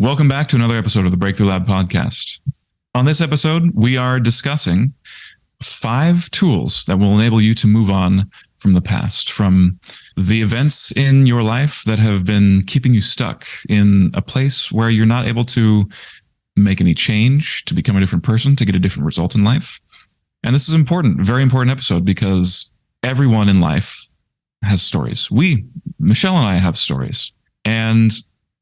Welcome back to another episode of the Breakthrough Lab podcast. On this episode, we are discussing 5 tools that will enable you to move on from the past, from the events in your life that have been keeping you stuck in a place where you're not able to make any change, to become a different person, to get a different result in life. And this is important, very important episode, because everyone in life has stories. Michelle and I have stories. And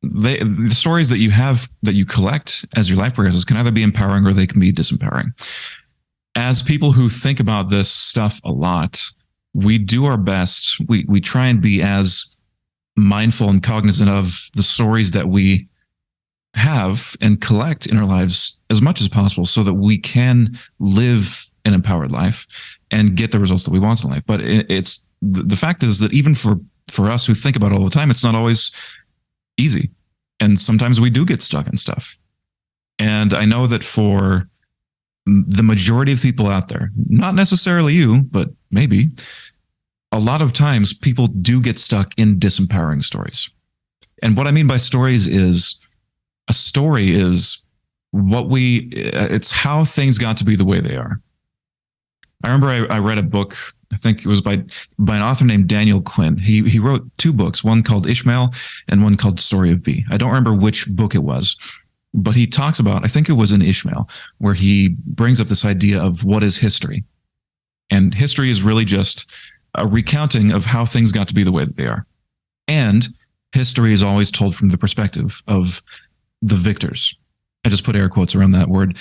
the stories that you have, that you collect as your life progresses, can either be empowering or they can be disempowering. As people who think about this stuff a lot, we do our best. We try and be as mindful and cognizant of the stories that we have and collect in our lives as much as possible so that we can live an empowered life and get the results that we want in life. But it's the fact is that even for us who think about it all the time, it's not always easy. And sometimes we do get stuck in stuff. And I know that for the majority of people out there, not necessarily you, but maybe, a lot of times people do get stuck in disempowering stories. And what I mean by stories is, a story is it's how things got to be the way they are. I remember I read a book, I think it was by an author named Daniel Quinn. He wrote 2 books, one called Ishmael and one called Story of B. I don't remember which book it was, but he talks about, I think it was in Ishmael, where he brings up this idea of what is history. And history is really just a recounting of how things got to be the way that they are. And history is always told from the perspective of the victors. I just put air quotes around that word.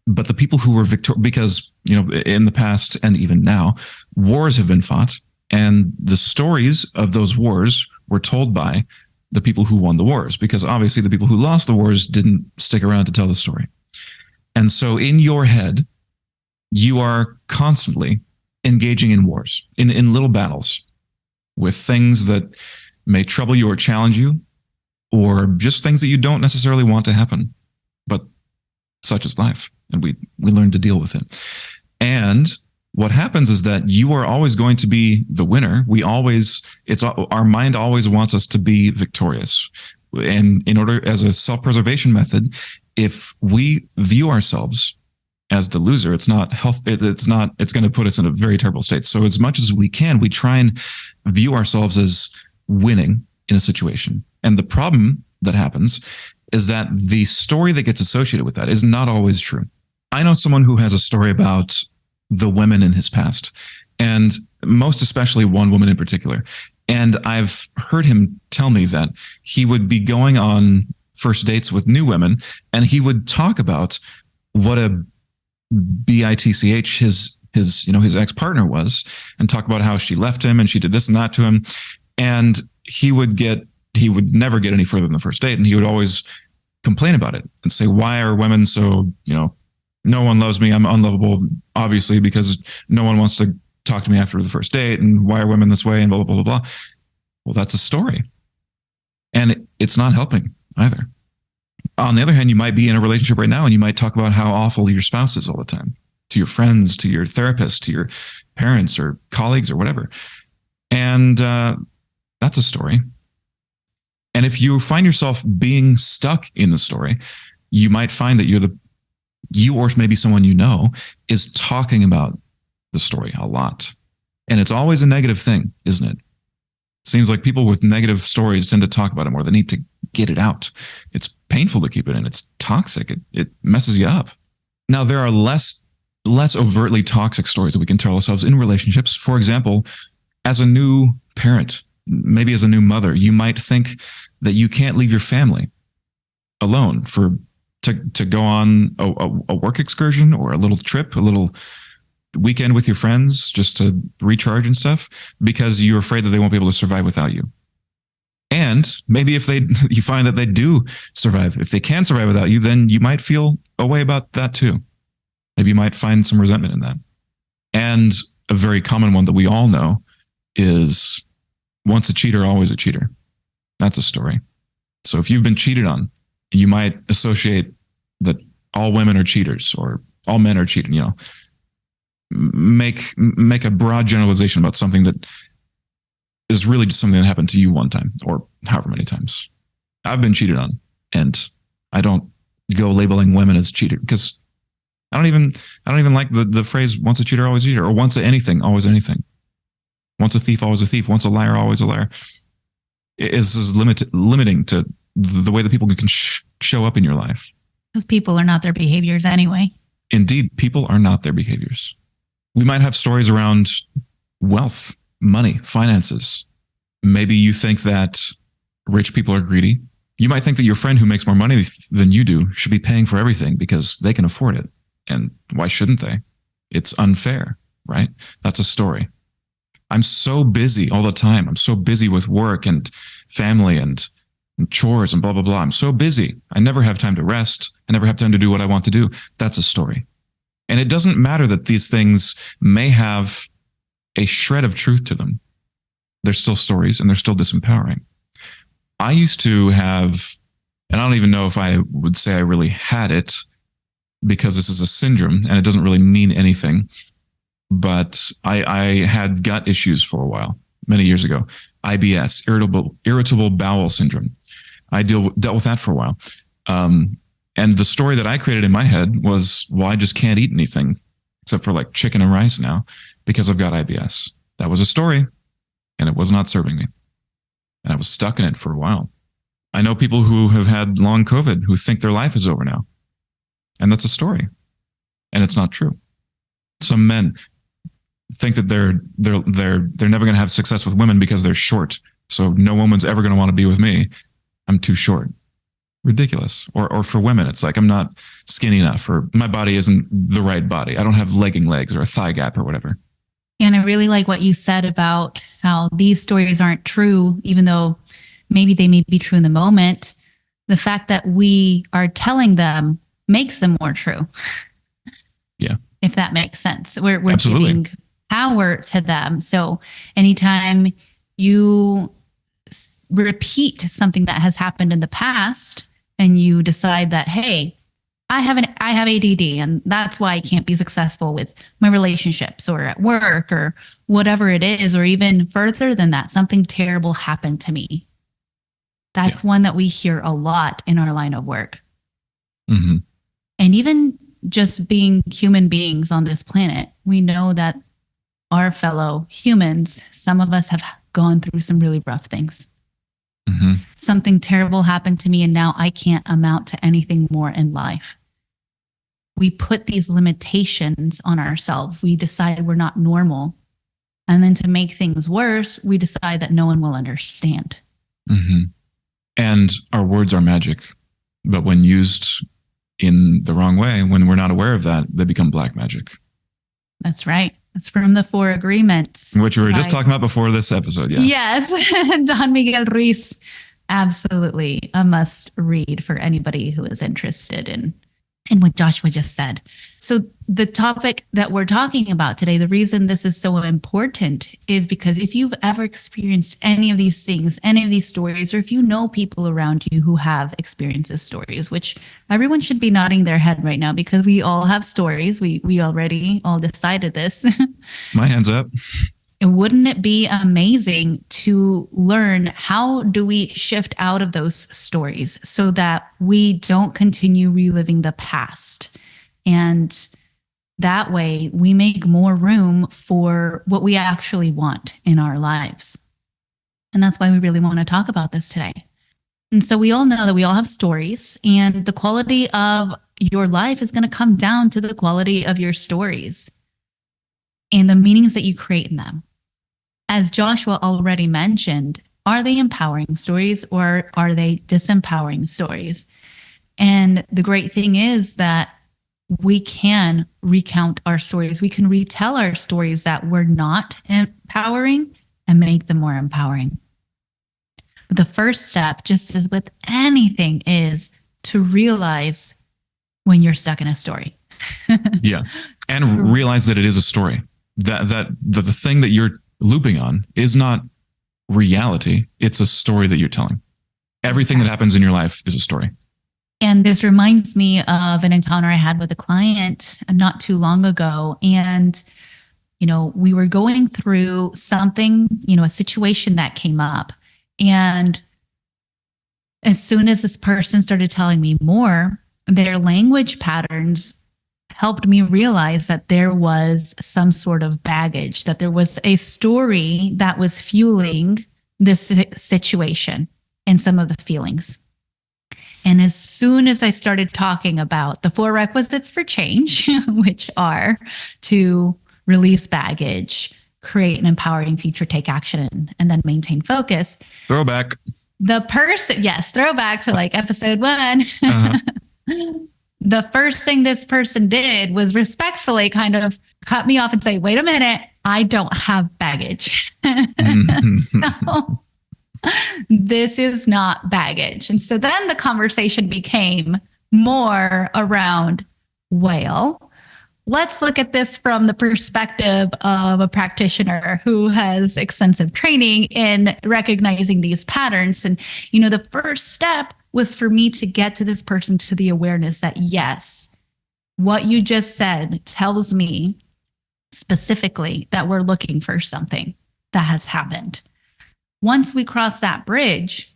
But the people who were victorious, because, in the past and even now, wars have been fought, and the stories of those wars were told by the people who won the wars, because obviously the people who lost the wars didn't stick around to tell the story. And so in your head, you are constantly engaging in wars, in little battles with things that may trouble you or challenge you, or just things that you don't necessarily want to happen. But such is life. And we learn to deal with it. And what happens is that you are always going to be the winner. Our mind always wants us to be victorious. And in order, as a self-preservation method, if we view ourselves as the loser, it's going to put us in a very terrible state. So as much as we can, we try and view ourselves as winning in a situation. And the problem that happens is that the story that gets associated with that is not always true. I know someone who has a story about the women in his past, and most especially one woman in particular. And I've heard him tell me that he would be going on first dates with new women, and he would talk about what a bitch his ex-partner was, and talk about how she left him and she did this and that to him. And he would never get any further than the first date, and he would always complain about it and say, why are women so, no one loves me, I'm unlovable, obviously, because no one wants to talk to me after the first date, and why are women this way, and blah, blah, blah, blah, blah. Well, that's a story. And it's not helping either. On the other hand, you might be in a relationship right now, and you might talk about how awful your spouse is all the time, to your friends, to your therapist, to your parents or colleagues or whatever. And that's a story. And if you find yourself being stuck in the story, you might find that you or maybe someone you know is talking about the story a lot. And it's always a negative thing, isn't it? It seems like people with negative stories tend to talk about it more. They need to get it out. It's painful to keep it in. It's toxic. It messes you up. Now, there are less overtly toxic stories that we can tell ourselves in relationships. For example, as a new parent, maybe as a new mother, you might think that you can't leave your family alone to go on a work excursion or a little trip, a little weekend with your friends just to recharge and stuff, because you're afraid that they won't be able to survive without you. And maybe if you find that they do survive, if they can survive without you, then you might feel a way about that too. Maybe you might find some resentment in that. And a very common one that we all know is, once a cheater, always a cheater. That's a story. So if you've been cheated on, you might associate that all women are cheaters or all men are cheating, make a broad generalization about something that is really just something that happened to you one time or however many times. I've been cheated on And I don't go labeling women as cheaters because I don't even like the phrase once a cheater, always a cheater, or once a anything, always anything. Once a thief, always a thief. Once a liar, always a liar. It is limiting to the way that people can show up in your life. Because people are not their behaviors anyway. Indeed, people are not their behaviors. We might have stories around wealth, money, finances. Maybe you think that rich people are greedy. You might think that your friend who makes more money than you do should be paying for everything because they can afford it. And why shouldn't they? It's unfair, right? That's a story. I'm so busy all the time. I'm so busy with work and family and chores and blah, blah, blah. I'm so busy. I never have time to rest. I never have time to do what I want to do. That's a story. And it doesn't matter that these things may have a shred of truth to them. They're still stories and they're still disempowering. I used to have, and I don't even know if I would say I really had it because this is a syndrome and it doesn't really mean anything. But I had gut issues for a while, many years ago. IBS, irritable bowel syndrome. I dealt with that for a while. And the story that I created in my head was, well, I just can't eat anything except for like chicken and rice now because I've got IBS. That was a story and it was not serving me. And I was stuck in it for a while. I know people who have had long COVID who think their life is over now. And that's a story. And it's not true. Some men think that they're never going to have success with women because they're short. So no woman's ever going to want to be with me. I'm too short. Ridiculous. Or for women, it's like I'm not skinny enough, or my body isn't the right body. I don't have legging legs or a thigh gap or whatever. And I really like what you said about how these stories aren't true, even though maybe they may be true in the moment. The fact that we are telling them makes them more true. Yeah. If that makes sense. We're Absolutely. giving power to them. So anytime you repeat something that has happened in the past and you decide that, hey, I have ADD and that's why I can't be successful with my relationships or at work or whatever it is, or even further than that, something terrible happened to me. That's one that we hear a lot in our line of work. Mm-hmm. And even just being human beings on this planet, we know that our fellow humans, some of us have gone through some really rough things. Mm-hmm. Something terrible happened to me and now I can't amount to anything more in life. We put these limitations on ourselves. We decide we're not normal. And then to make things worse, we decide that no one will understand. Mm-hmm. And our words are magic. But when used in the wrong way, when we're not aware of that, they become black magic. That's right. It's from the 4 Agreements. Which we were just talking about before this episode. Yeah. Yes. Don Miguel Ruiz. Absolutely a must read for anybody who is interested in what Joshua just said. So the topic that we're talking about today, the reason this is so important is because if you've ever experienced any of these things, any of these stories, or if you know people around you who have experienced these stories, which everyone should be nodding their head right now because we all have stories. We already all decided this. My hands up. Wouldn't it be amazing to learn how do we shift out of those stories so that we don't continue reliving the past? And that way we make more room for what we actually want in our lives. And that's why we really want to talk about this today. And so we all know that we all have stories, and the quality of your life is going to come down to the quality of your stories and the meanings that you create in them. As Joshua already mentioned, are they empowering stories or are they disempowering stories? And the great thing is that we can recount our stories. We can retell our stories that were not empowering and make them more empowering. But the first step, just as with anything, is to realize when you're stuck in a story. Yeah. And realize that it is a story. That the thing that you're looping on is not reality. It's a story that you're telling. Everything that happens in your life is a story. And this reminds me of an encounter I had with a client not too long ago. And, we were going through something, a situation that came up. And As soon as this person started telling me more, their language patterns helped me realize that there was some sort of baggage, that there was a story that was fueling this situation and some of the feelings. And as soon as I started talking about the 4 requisites for change, which are to release baggage, create an empowering future, take action, and then maintain focus. Throwback. The person, yes, throwback to like episode 1. Uh-huh. The first thing this person did was respectfully kind of cut me off and say, wait a minute, I don't have baggage. So this is not baggage. And so then the conversation became more around, well, let's look at this from the perspective of a practitioner who has extensive training in recognizing these patterns. And, you know, the first step was for me to get to this person to the awareness that, yes, what you just said tells me specifically that we're looking for something that has happened. Once we crossed that bridge,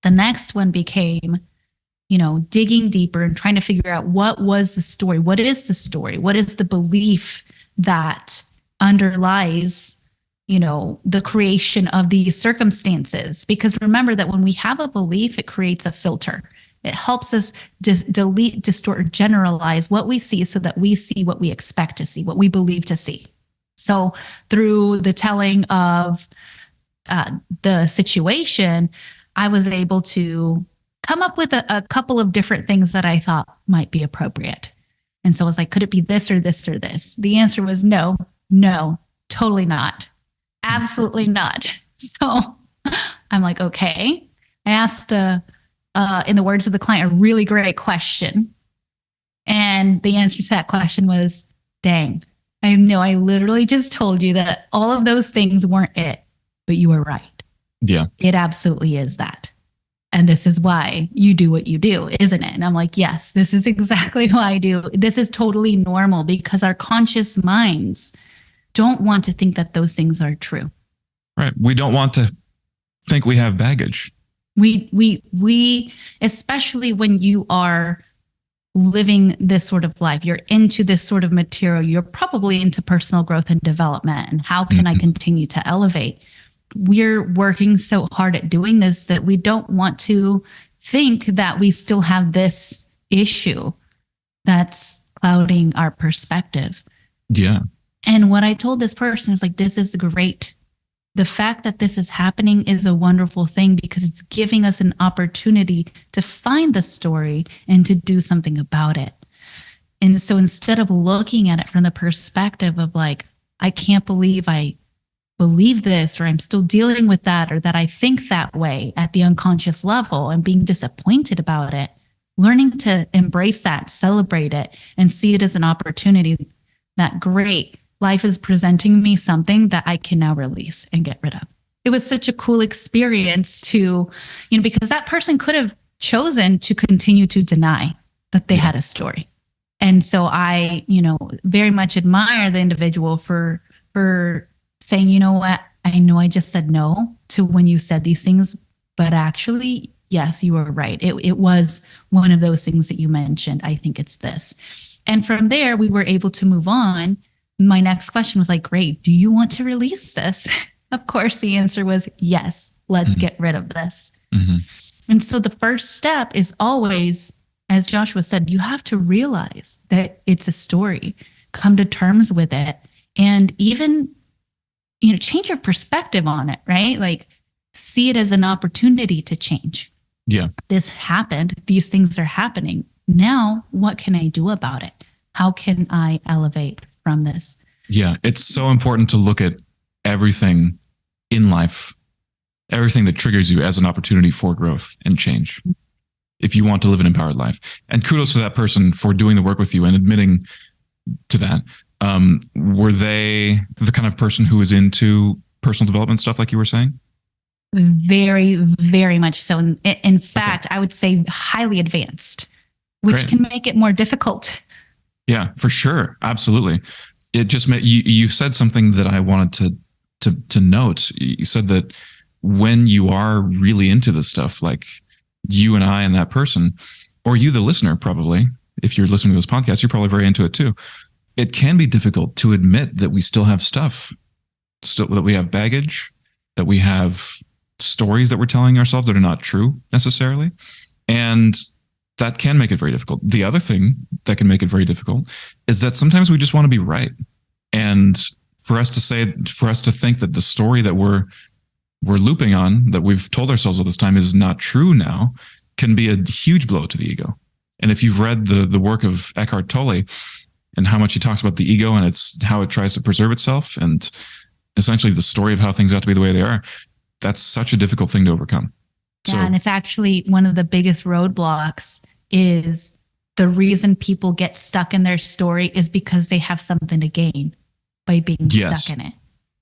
the next one became, you know, digging deeper and trying to figure out what was the story? What is the story? What is the belief that underlies, you know, the creation of these circumstances? Because remember that when we have a belief, it creates a filter. It helps us delete, distort, or generalize what we see so that we see what we expect to see, what we believe to see. So through the telling of the situation, I was able to come up with a couple of different things that I thought might be appropriate. And so I was like, could it be this or this or this? The answer was no, totally not. Absolutely not. So I'm like, okay. I asked, in the words of the client, a really great question. And the answer to that question was, dang, I know I literally just told you that all of those things weren't it, but you were right. Yeah. It absolutely is that. And this is why you do what you do, isn't it? And I'm like, yes, this is exactly why I do. This is totally normal because our conscious minds don't want to think that those things are true. Right. We don't want to think we have baggage. We, especially when you are living this sort of life, you're into this sort of material, you're probably into personal growth and development. And how can I continue to elevate? We're working so hard at doing this that we don't want to think that we still have this issue that's clouding our perspective. Yeah. And what I told this person is like, this is great. The fact that this is happening is a wonderful thing because it's giving us an opportunity to find the story and to do something about it. And so instead of looking at it from the perspective of like, I can't believe I believe this, or I'm still dealing with that, or that I think that way at the unconscious level and being disappointed about it, learning to embrace that, celebrate it, and see it as an opportunity that great. Life is presenting me something that I can now release and get rid of. It was such a cool experience to, because that person could have chosen to continue to deny that they had a story. And so I, very much admire the individual for saying, you know what, I know I just said no to when you said these things, but actually, yes, you were right. It was one of those things that you mentioned. I think it's this. And from there, we were able to move on. My next question was like, great, do you want to release this? Of course, the answer was yes, let's get rid of this. Mm-hmm. And so the first step is always, as Joshua said, you have to realize that it's a story, come to terms with it, and even, change your perspective on it, right? Like see it as an opportunity to change. Yeah. This happened. These things are happening. Now, what can I do about it? How can I elevate from this? Yeah, it's so important to look at everything in life, everything that triggers you as an opportunity for growth and change, if you want to live an empowered life. And kudos to that person for doing the work with you and admitting to that. Were they the kind of person who was into personal development stuff, like you were saying? Very, very much so. In fact, I would say highly advanced, which can make it more difficult. Yeah, for sure. Absolutely. It just meant you said something that I wanted to note. You said that when you are really into this stuff, like you and I and that person, or you, the listener, probably, if you're listening to this podcast, you're probably very into it too. It can be difficult to admit that we still have stuff, still that we have baggage, that we have stories that we're telling ourselves that are not true necessarily. And that can make it very difficult. The other thing that can make it very difficult is that sometimes we just want to be right. And for us to think that the story that we're looping on, that we've told ourselves all this time, is not true now, can be a huge blow to the ego. And if you've read the work of Eckhart Tolle and how much he talks about the ego and it's how it tries to preserve itself and essentially the story of how things ought to be the way they are, that's such a difficult thing to overcome. Yeah, and it's actually one of the biggest roadblocks is the reason people get stuck in their story is because they have something to gain by being stuck in it.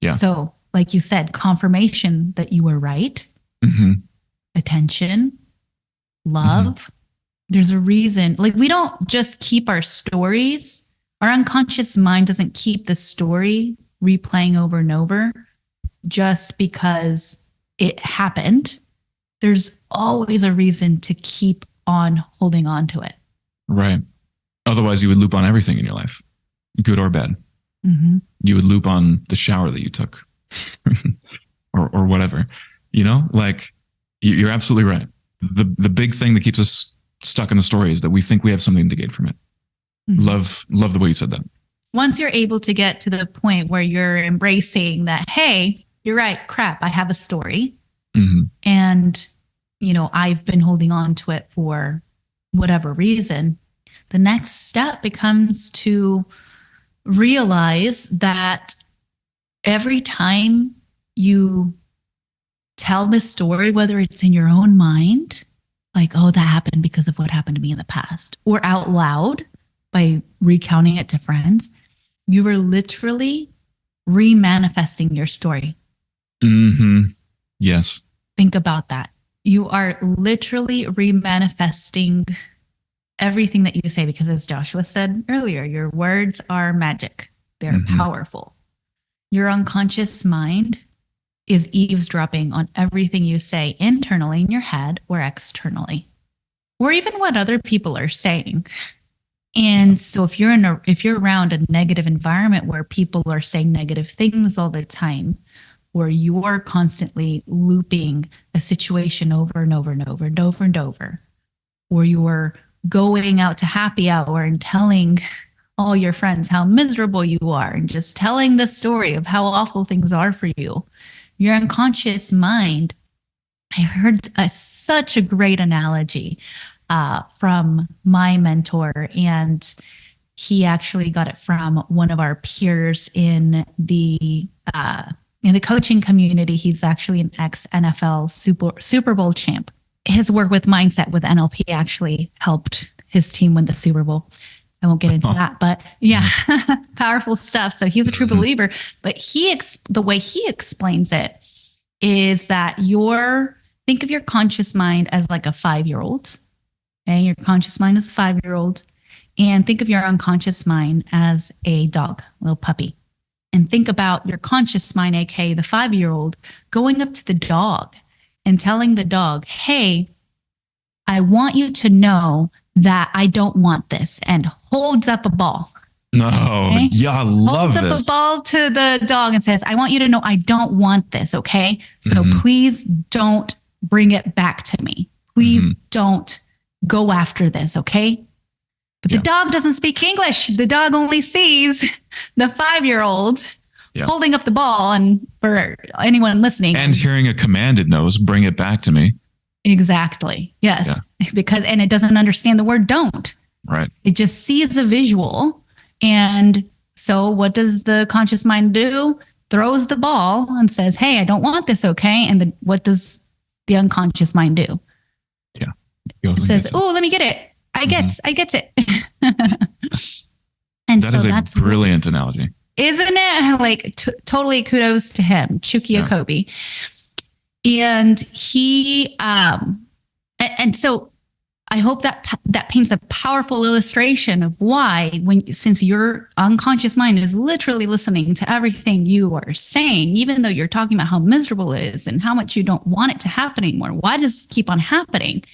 Yeah. So, like you said, confirmation that you were right, attention, love. There's a reason. Like, we don't just keep our stories. Our unconscious mind doesn't keep the story replaying over and over just because it happened. There's always a reason to keep on holding on to it. Right. Otherwise, you would loop on everything in your life, good or bad. You would loop on the shower that you took or whatever, like you're absolutely right. The big thing that keeps us stuck in the story is that we think we have something to gain from it. Love the way you said that. Once you're able to get to the point where you're embracing that, hey, you're right, crap, I have a story. And, I've been holding on to it for whatever reason. The next step becomes to realize that every time you tell this story, whether it's in your own mind, like, oh, that happened because of what happened to me in the past, or out loud by recounting it to friends, you are literally remanifesting your story. Yes. Think about that. You are literally remanifesting everything that you say, because as Joshua said earlier, your words are magic. They're powerful. Your unconscious mind is eavesdropping on everything you say internally in your head or externally, or even what other people are saying. And so if you're around a negative environment where people are saying negative things all the time, or you're constantly looping a situation over and over and over and over and over, or you're going out to happy hour and telling all your friends how miserable you are and just telling the story of how awful things are for you, your unconscious mind, I heard such a great analogy from my mentor, and he actually got it from one of our peers in the coaching community. He's actually an ex-NFL Super Bowl champ. His work with mindset with NLP actually helped his team win the Super Bowl. I won't get into that, but yeah, powerful stuff. So he's a true believer, but the way he explains it is that think of your conscious mind as like a 5-year-old. Okay, your conscious mind is a 5-year-old, and think of your unconscious mind as a dog, a little puppy. And think about your conscious mind, aka the 5-year-old, going up to the dog and telling the dog, hey, I want you to know that I don't want this, and holds up a ball. No, okay? Yeah, I love this. Holds up a ball to the dog and says, I want you to know I don't want this, okay? So please don't bring it back to me. Please don't go after this, okay? But the dog doesn't speak English. The dog only sees the 5-year-old holding up the ball, and for anyone listening. And hearing a command it knows, bring it back to me. Exactly. Yes. Yeah. And it doesn't understand the word don't. Right. It just sees a visual. And so what does the conscious mind do? Throws the ball and says, hey, I don't want this, okay? And what does the unconscious mind do? Yeah. It says, oh, let me get it. I gets it. And that's a brilliant analogy. Isn't it? Like totally kudos to him, Chuki Okobi. And he, and so I hope that paints a powerful illustration of why, since your unconscious mind is literally listening to everything you are saying, even though you're talking about how miserable it is and how much you don't want it to happen anymore, why does it keep on happening?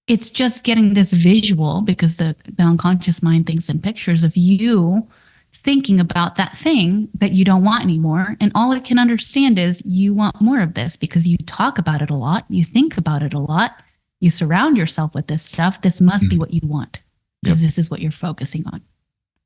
it's just getting this visual, because the unconscious mind thinks in pictures of you thinking about that thing that you don't want anymore. And all it can understand is you want more of this because you talk about it a lot. You think about it a lot. You surround yourself with this stuff. This must be what you want, because this is what you're focusing on.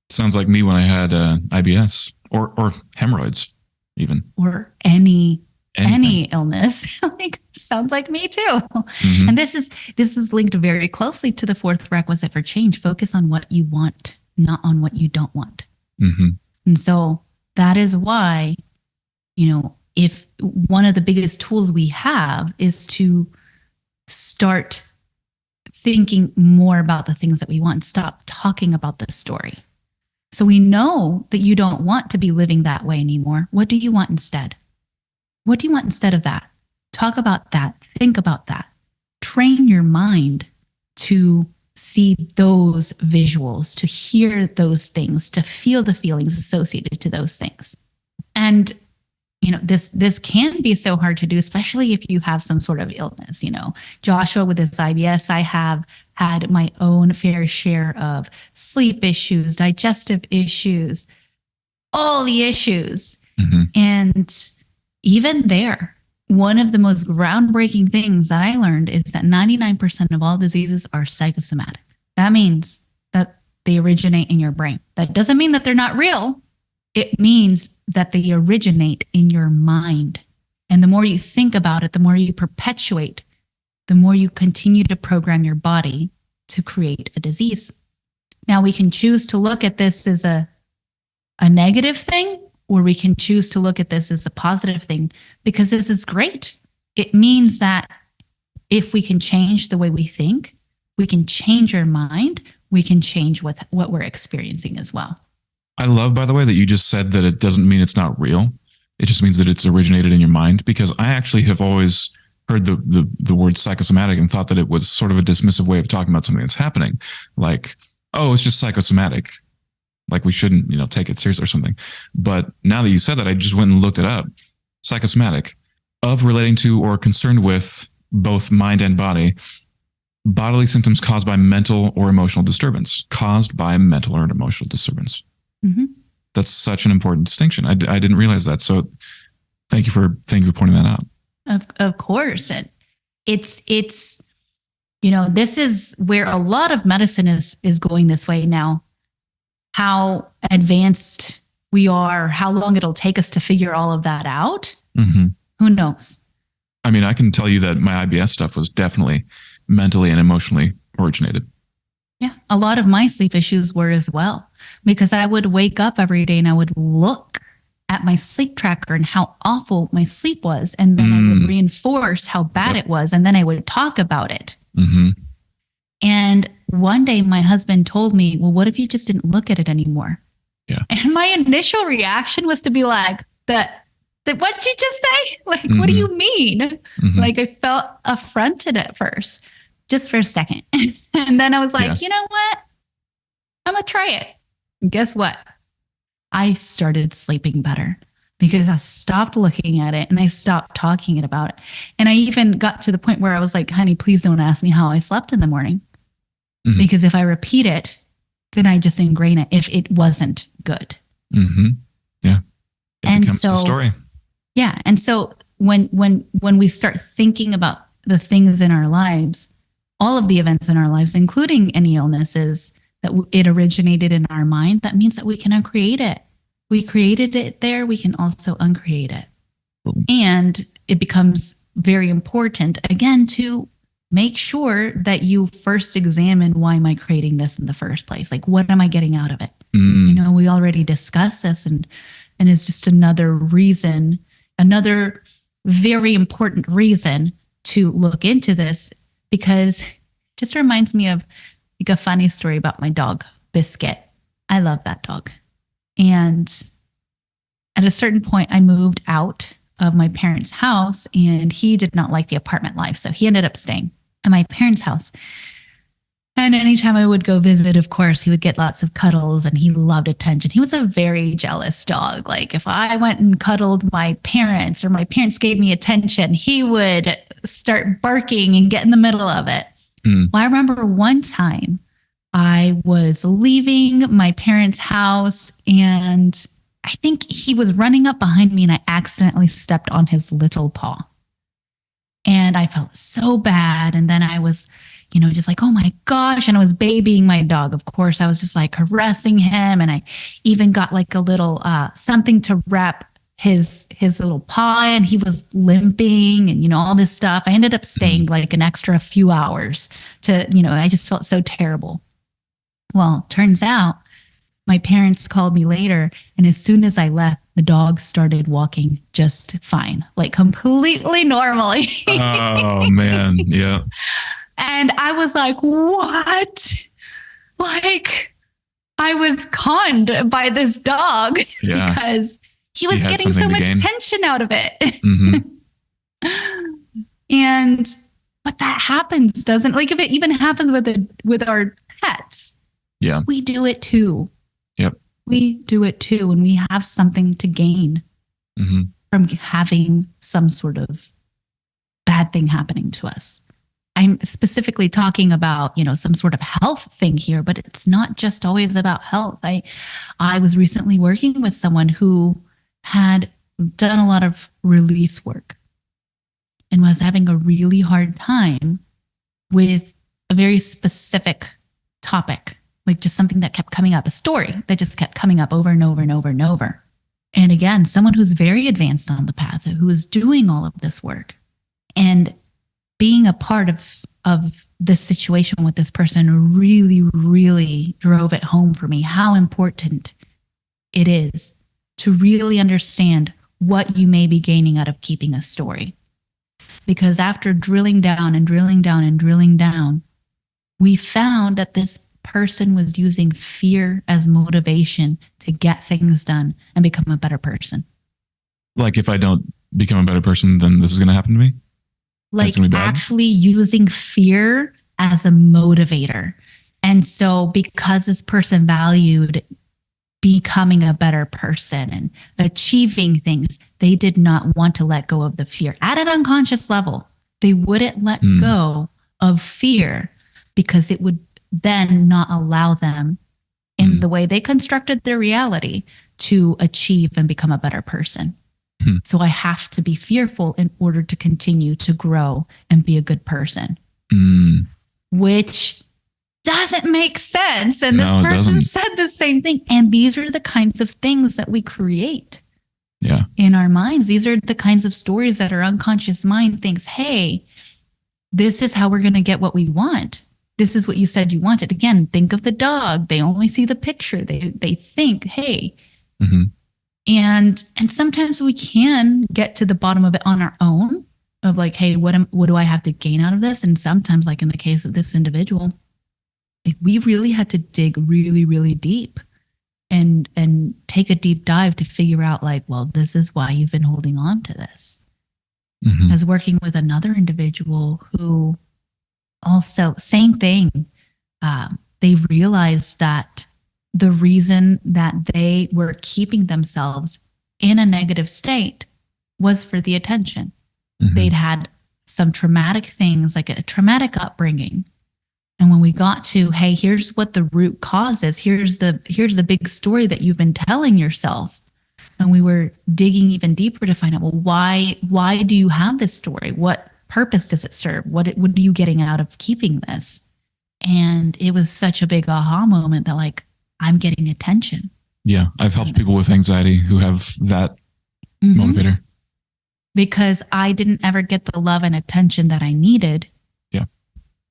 Sounds like me when I had IBS or hemorrhoids even. Or anything. Any illness. Like, sounds like me too. And this is linked very closely to the fourth requisite for change. Focus on what you want, not on what you don't want. And so that is why, if one of the biggest tools we have is to start thinking more about the things that we want, stop talking about the story. So we know that you don't want to be living that way anymore. What do you want instead? What do you want instead of that? Talk about that. Think about that. Train your mind to see those visuals, to hear those things, to feel the feelings associated to those things. And, this can be so hard to do, especially if you have some sort of illness. Joshua with his IBS, I have had my own fair share of sleep issues, digestive issues, all the issues. And even there, one of the most groundbreaking things that I learned is that 99% of all diseases are psychosomatic. That means that they originate in your brain. That doesn't mean that they're not real. It means that they originate in your mind. And the more you think about it, the more you perpetuate, the more you continue to program your body to create a disease. Now, we can choose to look at this as a negative thing, or we can choose to look at this as a positive thing, because this is great. It means that if we can change the way we think, we can change our mind, we can change what we're experiencing as well. I love, by the way, that you just said that it doesn't mean it's not real. It just means that it's originated in your mind, because I actually have always heard the word psychosomatic and thought that it was sort of a dismissive way of talking about something that's happening. Like, oh, it's just psychosomatic. Like we shouldn't, take it seriously or something. But now that you said that, I just went and looked it up. Psychosomatic, of relating to or concerned with both mind and body, bodily symptoms caused by mental or emotional disturbance. That's such an important distinction. I didn't realize that. So thank you for pointing that out. Of course. And it's this is where a lot of medicine is going this way now. How advanced we are, how long it'll take us to figure all of that out. Who knows? I mean, I can tell you that my IBS stuff was definitely mentally and emotionally originated. Yeah. A lot of my sleep issues were as well, because I would wake up every day and I would look at my sleep tracker and how awful my sleep was. And then I would reinforce how bad it was. And then I would talk about it. And one day my husband told me, well, what if you just didn't look at it anymore? Yeah. And my initial reaction was to be like, that what'd you just say? Like, what do you mean? Like, I felt affronted at first, just for a second. And then I was like, you know what? I'm going to try it. And guess what? I started sleeping better, because I stopped looking at it and I stopped talking about it. And I even got to the point where I was like, honey, please don't ask me how I slept in the morning. Because if I repeat it, then I just ingrain it if it wasn't good. Yeah. It becomes the story. Yeah. And so when we start thinking about the things in our lives, all of the events in our lives, including any illnesses, that it originated in our mind, that means that we can uncreate it. We created it there. We can also uncreate it. And it becomes very important, again, to make sure that you first examine, why am I creating this in the first place? Like, what am I getting out of it? We already discussed this, and it's just another reason, another very important reason to look into this, because it just reminds me of like a funny story about my dog, Biscuit. I love that dog. And at a certain point, I moved out of my parents' house, and he did not like the apartment life. So he ended up staying at my parents' house. And anytime I would go visit, of course, he would get lots of cuddles, and he loved attention. He was a very jealous dog. Like, if I went and cuddled my parents, or my parents gave me attention, he would start barking and get in the middle of it. Well, I remember one time I was leaving my parents' house and I think he was running up behind me and I accidentally stepped on his little paw. And I felt so bad. And then I was, just like, oh my gosh. And I was babying my dog. Of course, I was just like caressing him. And I even got like a little something to wrap his little paw, and he was limping and all this stuff. I ended up staying like an extra few hours to, I just felt so terrible. Well, turns out my parents called me later, and as soon as I left, the dog started walking just fine, like completely normally. Oh man, yeah. And I was like, what? Like, I was conned by this dog because he was getting so much tension out of it. And but that happens, doesn't, like, if it even happens with our pets, we do it too. Yep. We do it too. And we have something to gain from having some sort of bad thing happening to us. I'm specifically talking about, some sort of health thing here, but it's not just always about health. I was recently working with someone who had done a lot of release work and was having a really hard time with a very specific topic, like just something that kept coming up, a story that just kept coming up over and over and over and over. And again, someone who's very advanced on the path, who is doing all of this work, and being a part of this situation with this person really, really drove it home for me how important it is to really understand what you may be gaining out of keeping a story. Because after drilling down and drilling down and drilling down, we found that this person was using fear as motivation to get things done and become a better person. Like, if I don't become a better person, then this is going to happen to me? Like actually using fear as a motivator. And so because this person valued becoming a better person and achieving things, they did not want to let go of the fear. At an unconscious level, they wouldn't let go of fear because it would then not allow them, in the way they constructed their reality, to achieve and become a better person. So I have to be fearful in order to continue to grow and be a good person, which doesn't make sense. And this person said the same thing. And these are the kinds of things that we create in our minds. These are the kinds of stories that our unconscious mind thinks, hey, this is how we're going to get what we want. This is what you said you wanted. Again, think of the dog. They only see the picture. They think, hey, and sometimes we can get to the bottom of it on our own, of like, hey, what do I have to gain out of this? And sometimes, like in the case of this individual, like we really had to dig really, really deep and take a deep dive to figure out, like, well, this is why you've been holding on to this. As working with another individual who also, same thing, they realized that the reason that they were keeping themselves in a negative state was for the attention. They'd had some traumatic things, like a traumatic upbringing. And when we got to, hey, here's what the root cause is, here's the big story that you've been telling yourself. And we were digging even deeper to find out, well, why do you have this story? What purpose does it serve? What are you getting out of keeping this? And it was such a big aha moment that, like, I'm getting attention. Yeah. I've helped people with anxiety who have that motivator. Because I didn't ever get the love and attention that I needed. Yeah.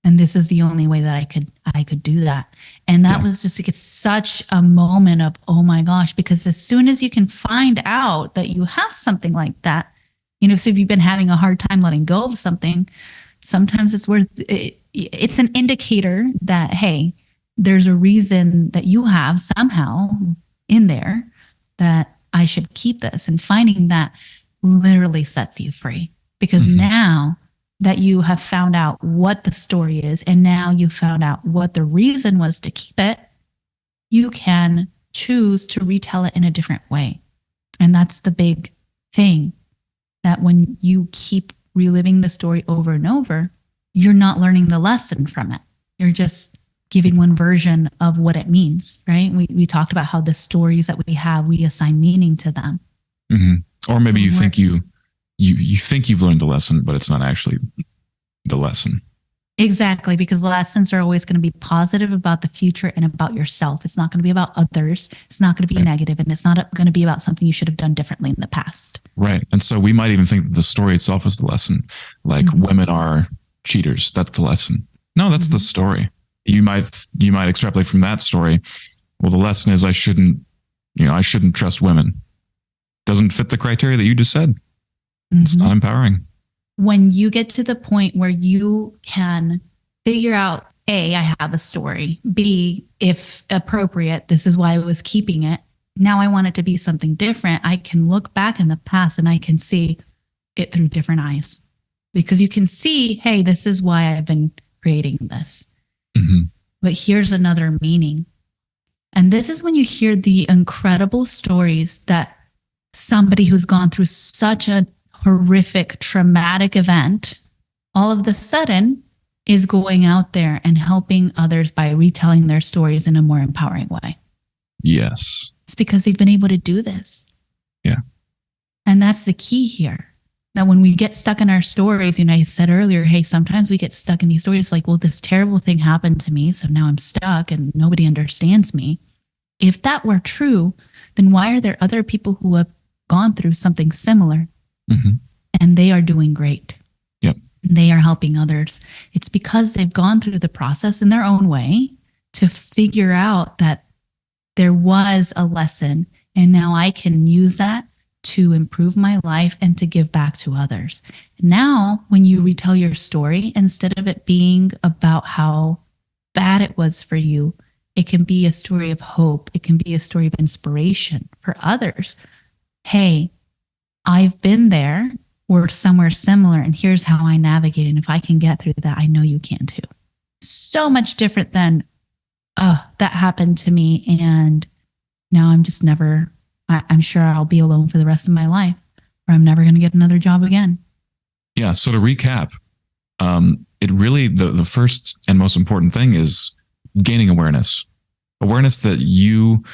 And this is the only way that I could do that. And that was just like such a moment of, oh my gosh, because as soon as you can find out that you have something like that, so if you've been having a hard time letting go of something, sometimes it's worth it. It's an indicator that, hey, there's a reason that you have somehow in there that I should keep this. And finding that literally sets you free, because now that you have found out what the story is, and now you've found out what the reason was to keep it, you can choose to retell it in a different way. And that's the big thing, that when you keep reliving the story over and over, you're not learning the lesson from it. You're just giving one version of what it means, right? We talked about how the stories that we have, we assign meaning to them. Mm-hmm. Or maybe you think you think you've learned the lesson, but it's not actually the lesson. Exactly, because lessons are always going to be positive about the future and about yourself. It's not going to be about others. It's not going to be negative, and it's not going to be about something you should have done differently in the past. Right. And so we might even think that the story itself is the lesson. Like women are cheaters. That's the lesson. No, that's the story. You might extrapolate from that story. Well, the lesson is I shouldn't trust women. Doesn't fit the criteria that you just said. It's not empowering. When you get to the point where you can figure out, A, I have a story. B, if appropriate, this is why I was keeping it. Now I want it to be something different. I can look back in the past and I can see it through different eyes, because you can see, hey, this is why I've been creating this. But here's another meaning. And this is when you hear the incredible stories that somebody who's gone through such a horrific, traumatic event, all of a sudden is going out there and helping others by retelling their stories in a more empowering way. Yes. It's because they've been able to do this. Yeah. And that's the key here. That when we get stuck in our stories, I said earlier, hey, sometimes we get stuck in these stories like, well, this terrible thing happened to me, so now I'm stuck and nobody understands me. If that were true, then why are there other people who have gone through something similar and they are doing great? Yep. They are helping others. It's because they've gone through the process in their own way to figure out that there was a lesson and now I can use that to improve my life and to give back to others. Now, when you retell your story, instead of it being about how bad it was for you, it can be a story of hope. It can be a story of inspiration for others. Hey, I've been there or somewhere similar, and here's how I navigate. And if I can get through that, I know you can too. So much different than, oh, that happened to me, and now I'm sure I'll be alone for the rest of my life, or I'm never going to get another job again. Yeah. So to recap, it really, the first and most important thing is gaining awareness that you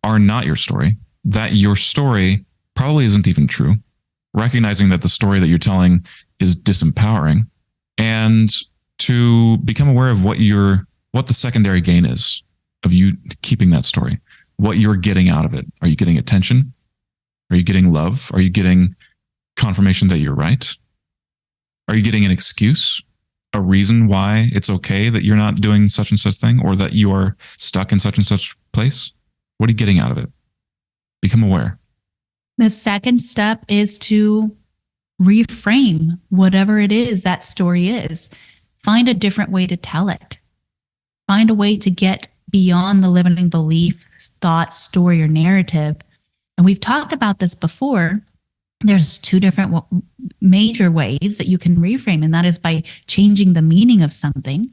are not your story, that your story probably isn't even true, recognizing that the story that you're telling is disempowering, and to become aware of what the secondary gain is of you keeping that story, what you're getting out of it. Are you getting attention? Are you getting love? Are you getting confirmation that you're right? Are you getting an excuse, a reason why it's okay that you're not doing such and such thing, or that you are stuck in such and such place? What are you getting out of it? Become aware. The second step is to reframe whatever it is that story is. Find a different way to tell it. Find a way to get beyond the limiting belief, thought, story, or narrative. And we've talked about this before. There's two different major ways that you can reframe, and that is by changing the meaning of something.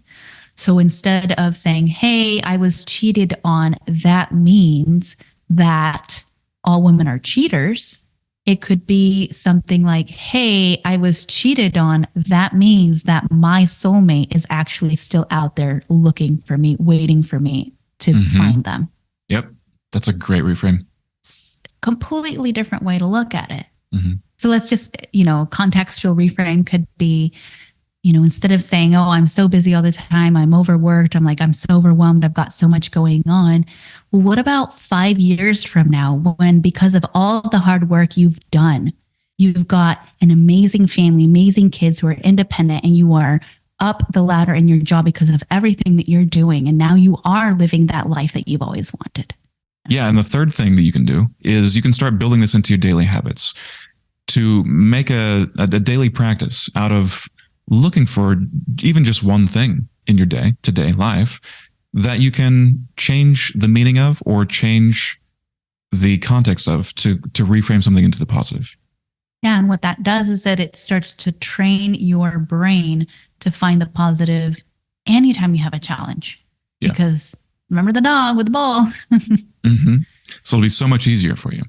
So instead of saying, hey, I was cheated on, that means that all women are cheaters, it could be something like, hey, I was cheated on, that means that my soulmate is actually still out there looking for me, waiting for me to find them. Yep. That's a great reframe. Completely different way to look at it. So let's just, contextual reframe could be, instead of saying, oh, I'm so busy all the time, I'm overworked, I'm so overwhelmed, I've got so much going on. Well, what about 5 years from now, when because of all the hard work you've done, you've got an amazing family, amazing kids who are independent, and you are up the ladder in your job because of everything that you're doing. And now you are living that life that you've always wanted. Yeah. And the third thing that you can do is you can start building this into your daily habits to make a daily practice out of looking for even just one thing in your day-to-day life that you can change the meaning of or change the context of to reframe something into the positive. Yeah. And what that does is that it starts to train your brain to find the positive anytime you have a challenge. Yeah. Because remember the dog with the ball. So it'll be so much easier for you.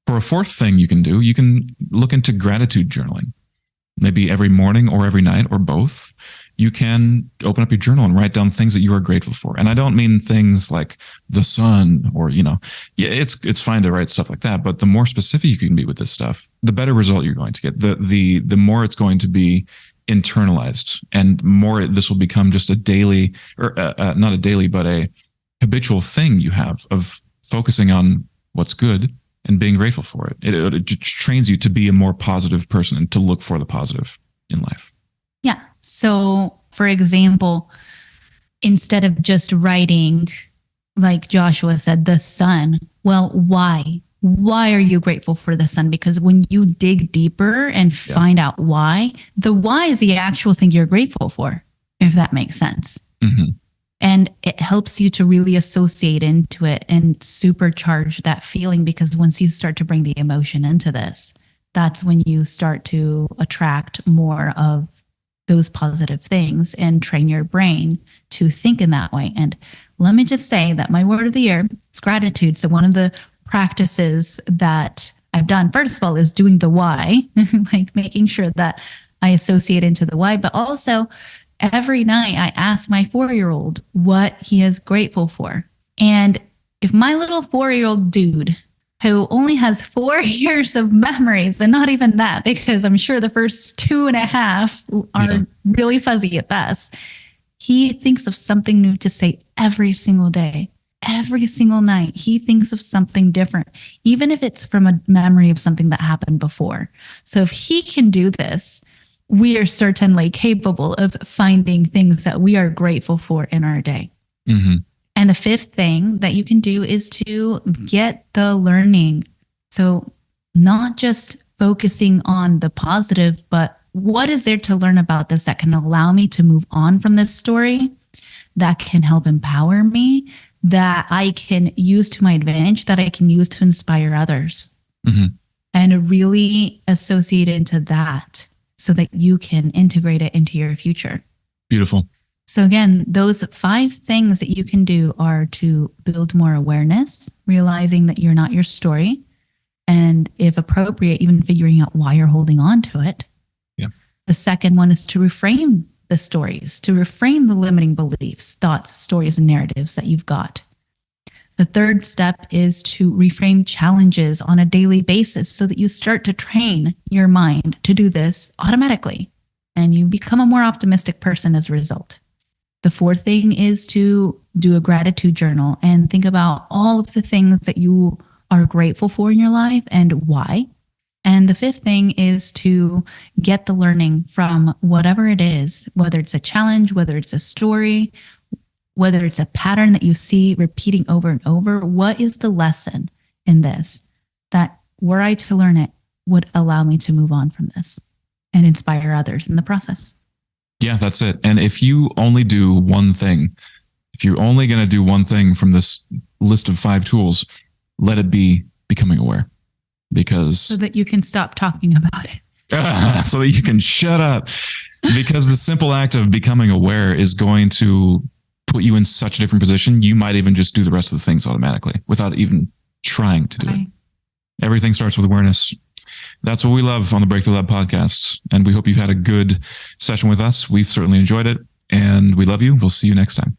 For a fourth thing you can do, you can look into gratitude journaling. maybe every morning or every night or both, you can open up your journal and write down things that you are grateful for. And I don't mean things like the sun or, yeah, it's fine to write stuff like that. But the more specific you can be with this stuff, the better result you're going to get. The more it's going to be internalized, and more this will become just a daily, or not a daily, but a habitual thing you have of focusing on what's good and being grateful for it. It just trains you to be a more positive person and to look for the positive in life. Yeah. So, for example, instead of just writing, like Joshua said, the sun, well, why? Why are you grateful for the sun? Because when you dig deeper and find out why, the why is the actual thing you're grateful for, if that makes sense. Mm-hmm. And it helps you to really associate into it and supercharge that feeling, because once you start to bring the emotion into this, that's when you start to attract more of those positive things and train your brain to think in that way. And let me just say that my word of the year is gratitude. So one of the practices that I've done, first of all, is doing the why, like making sure that I associate into the why, but also every night I ask my 4-year-old what he is grateful for. And if my little 4-year-old dude, who only has 4 years of memories, and not even that, because I'm sure the first 2.5 are really fuzzy at best, he thinks of something new to say every single day. Every single night, he thinks of something different, even if it's from a memory of something that happened before. So if he can do this, we are certainly capable of finding things that we are grateful for in our day. Mm-hmm. And the 5th thing that you can do is to get the learning. So not just focusing on the positive, but what is there to learn about this that can allow me to move on from this story, that can help empower me, that I can use to my advantage, that I can use to inspire others. Mm-hmm. And really associate into that so that you can integrate it into your future. Beautiful. So again, those 5 things that you can do are to build more awareness, realizing that you're not your story, and if appropriate, even figuring out why you're holding on to it. Yeah. The second one is to reframe the stories, to reframe the limiting beliefs, thoughts, stories, and narratives that you've got. The third step is to reframe challenges on a daily basis so that you start to train your mind to do this automatically, and you become a more optimistic person as a result. The 4th thing is to do a gratitude journal and think about all of the things that you are grateful for in your life and why. And the 5th thing is to get the learning from whatever it is, whether it's a challenge, whether it's a story, whether it's a pattern that you see repeating over and over. What is the lesson in this that, were I to learn it, would allow me to move on from this and inspire others in the process? Yeah, that's it. And if you only do one thing, if you're only going to do one thing from this list of 5 tools, let it be becoming aware. Because so that you can stop talking about it. So that you can shut up. Because the simple act of becoming aware is going to put you in such a different position. You might even just do the rest of the things automatically without even trying to do it. Everything starts with awareness. That's what we love on the Breakthrough Lab podcast. And we hope you've had a good session with us. We've certainly enjoyed it, and we love you. We'll see you next time.